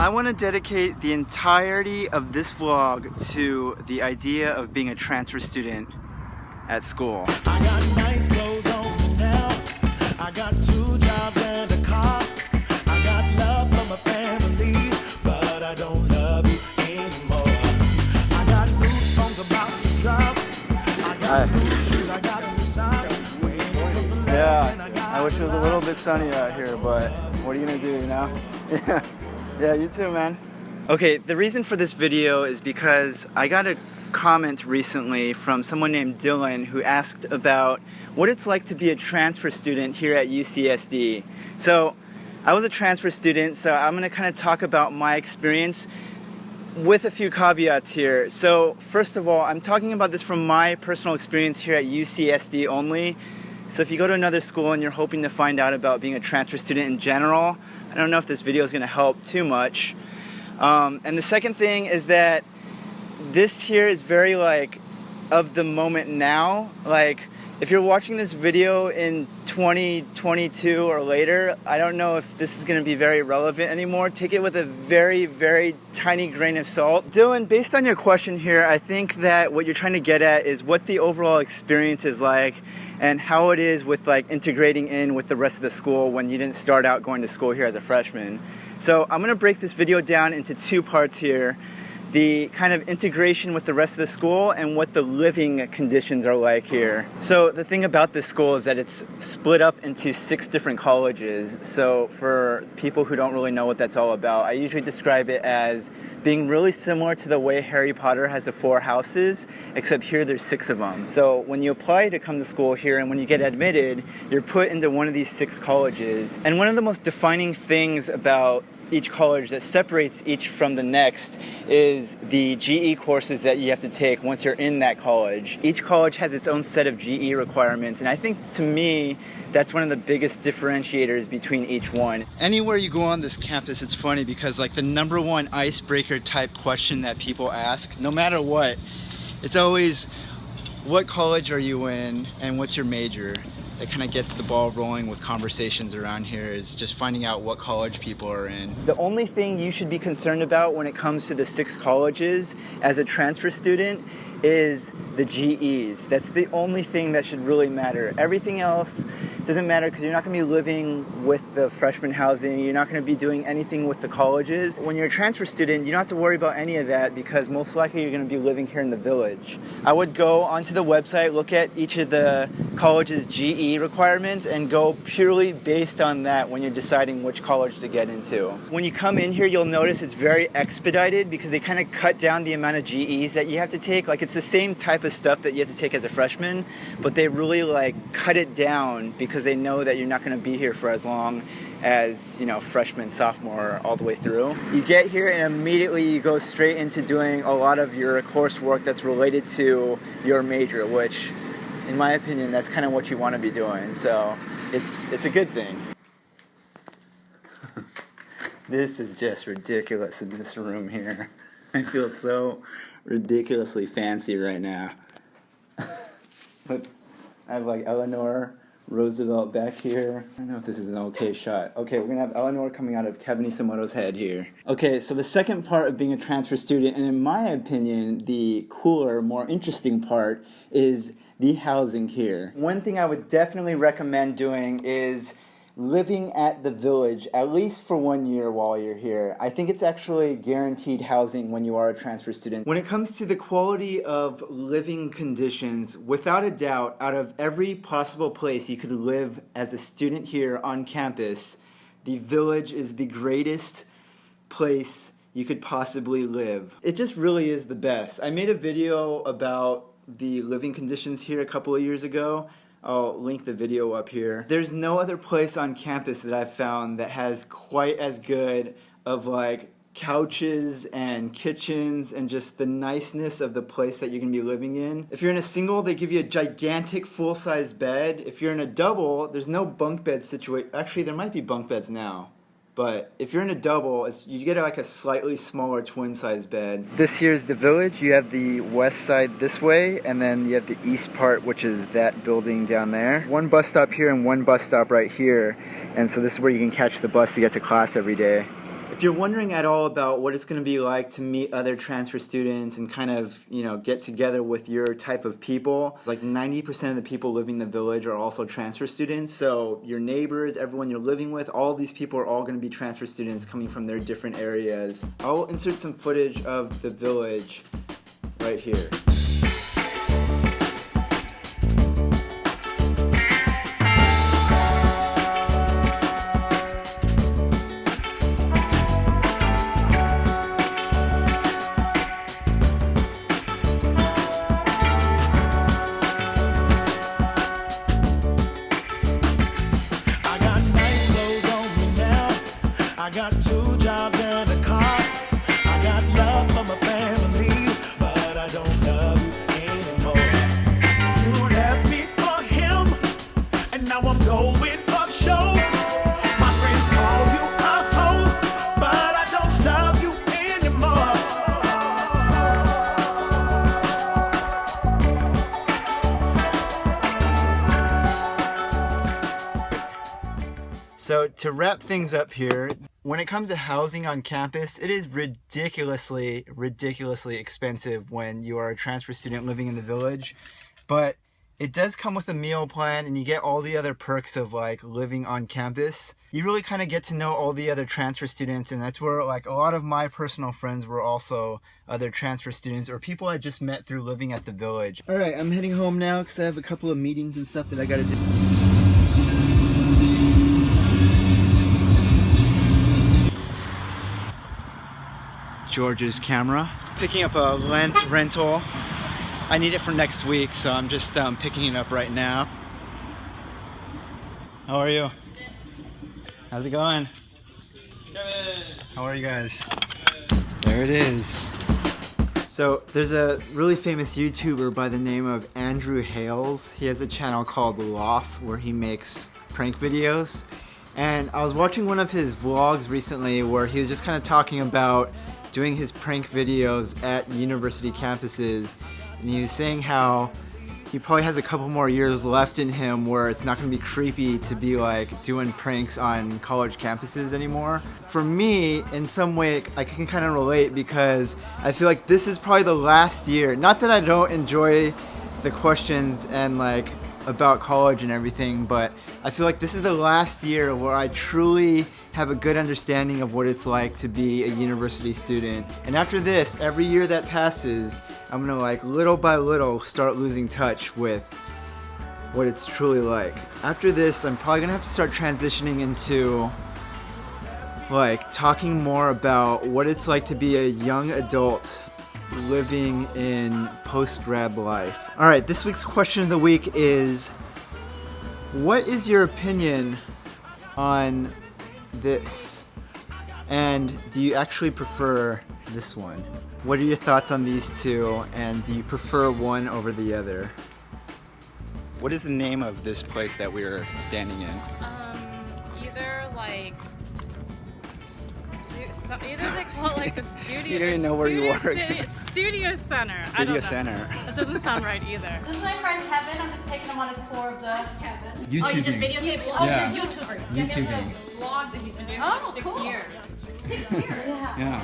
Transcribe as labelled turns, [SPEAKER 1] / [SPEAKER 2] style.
[SPEAKER 1] I want to dedicate the entirety of this vlog to the idea of being a transfer student at school.
[SPEAKER 2] I got nice clothes on now. I got 2 jobs and a car. I got love from my family, but I don't love you anymore. I got new songs about to drop. I got new shoes, I got new socks.
[SPEAKER 1] Yeah, I wish it was a little bit sunnier out here, but what are you gonna do, you know? Yeah, you too, man. Okay, the reason for this video is because I got a comment recently from someone named Dylan who asked about what it's like to be a transfer student here at UCSD. So I was a transfer student, so I'm gonna kind of talk about my experience with a few caveats here. So first of all, I'm talking about this from my personal experience here at UCSD only. So if you go to another school and you're hoping to find out about being a transfer student in general, I don't know if this video is going to help too much. And the second thing is that this here is very like of the moment now. Like if you're watching this video in 2022 or later, I don't know if this is going to be very relevant anymore. Take it with a very, very tiny grain of salt. Dylan, based on your question here, I think that what you're trying to get at is what the overall experience is like and how it is with like integrating in with the rest of the school when you didn't start out going to school here as a freshman. So I'm going to break this video down into 2 parts here. The kind of integration with the rest of the school and what the living conditions are like here. So the thing about this school is that it's split up into 6 different colleges. So for people who don't really know what that's all about, I usually describe it as being really similar to the way Harry Potter has the 4 houses, except here there's 6 of them. So when you apply to come to school here and when you get admitted, you're put into one of these 6 colleges. And one of the most defining things about each college that separates each from the next is the GE courses that you have to take once you're in that college. Each college has its own set of GE requirements, and I think to me that's one of the biggest differentiators between each one. Anywhere you go on this campus, it's funny because like the #1 icebreaker type question that people ask, no matter what, it's always what college are you in and what's your major? That kind of gets the ball rolling with conversations around here, is just finding out what college people are in. The only thing you should be concerned about when it comes to the 6 colleges as a transfer student is the GEs. That's the only thing that should really matter. Everything else doesn't matter because you're not going to be living with the freshman housing. You're not going to be doing anything with the colleges. When you're a transfer student, you don't have to worry about any of that because most likely you're going to be living here in the village. I would go onto the website, look at each of the college's GE requirements and go purely based on that when you're deciding which college to get into. When you come in here, you'll notice it's very expedited because they kind of cut down the amount of GEs that you have to take. Like it's the same type of stuff that you have to take as a freshman, but they really like cut it down because they know that you're not going to be here for as long as, you know, freshman, sophomore, all the way through. You get here and immediately you go straight into doing a lot of your coursework that's related to your major, which in my opinion, that's kind of what you want to be doing. So it's a good thing. This is just ridiculous in this room here. I feel so ridiculously fancy right now. But I have like Eleanor Roosevelt back here. I don't know if this is an okay shot. Okay, we're gonna have Eleanor coming out of Kevin Isamoto's head here. Okay, so the second part of being a transfer student, and in my opinion, the cooler, more interesting part, is the housing here. One thing I would definitely recommend doing is living at the village, at least for 1 year while you're here. I think it's actually guaranteed housing when you are a transfer student. When it comes to the quality of living conditions, without a doubt, out of every possible place you could live as a student here on campus, the village is the greatest place you could possibly live. It just really is the best. I made a video about the living conditions here a couple of years ago. I'll link the video up here. There's no other place on campus that I've found that has quite as good of like couches and kitchens and just the niceness of the place that you're gonna be living in. If you're in a single, they give you a gigantic full-size bed. If you're in a double, there's no bunk bed situation. Actually, there might be bunk beds now. But if you're in a double, you get like a slightly smaller twin-size bed. This here's the village. You have the west side this way, and then you have the east part, which is that building down there. One bus stop here and one bus stop right here. And so this is where you can catch the bus to get to class every day. If you're wondering at all about what it's going to be like to meet other transfer students and kind of, get together with your type of people, like 90% of the people living in the village are also transfer students. So your neighbors, everyone you're living with, all these people are all going to be transfer students coming from their different areas. I'll insert some footage of the village right here.
[SPEAKER 2] I got 2 jobs and a car. I got love for my family, but I don't love you anymore. You left me for him, and now I'm going for show. My friends call you a hoe, but I don't love you anymore.
[SPEAKER 1] So to wrap things up here, when it comes to housing on campus, it is ridiculously expensive when you are a transfer student living in the village. But it does come with a meal plan and you get all the other perks of like living on campus. You really kind of get to know all the other transfer students, and that's where like a lot of my personal friends were also other transfer students or people I just met through living at the village. All right, I'm heading home now because I have a couple of meetings and stuff that I gotta do. George's camera. Picking up a lens rental. I need it for next week, so I'm just picking it up right now. How are you? How's it going? Good. How are you guys? There it is. So there's a really famous YouTuber by the name of Andrew Hales. He has a channel called Loft where he makes prank videos. And I was watching one of his vlogs recently where he was just kind of talking about doing his prank videos at university campuses, and he was saying how he probably has a couple more years left in him where it's not going to be creepy to be like doing pranks on college campuses anymore. For me, in some way, I can kind of relate because I feel like this is probably the last year. Not that I don't enjoy the questions and like about college and everything, but I feel like this is the last year where I truly have a good understanding of what it's like to be a university student. And after this, every year that passes, I'm gonna like little by little start losing touch with what it's truly like. After this, I'm probably gonna have to start transitioning into like talking more about what it's like to be a young adult living in post-grad life. All right, this week's question of the week is, what is your opinion on this? And do you actually prefer this one? What are your thoughts on these two, and do you prefer one over the other? What is the name of this place that we are standing in?
[SPEAKER 3] Either like either they call it like the studio.
[SPEAKER 1] You don't even know where you work.
[SPEAKER 3] Studio center.
[SPEAKER 1] Studio center.
[SPEAKER 3] That doesn't sound right either.
[SPEAKER 4] This is my friend Kevin. I'm just taking him on a tour of the campus.
[SPEAKER 1] YouTubing.
[SPEAKER 4] Oh, you just videotaping? Oh,
[SPEAKER 1] Yeah.
[SPEAKER 4] you're YouTuber.
[SPEAKER 1] YouTubing.
[SPEAKER 3] Vlog that he's been doing
[SPEAKER 4] Oh,
[SPEAKER 3] for 6
[SPEAKER 4] cool.
[SPEAKER 3] years.
[SPEAKER 4] 6 years.
[SPEAKER 1] Yeah.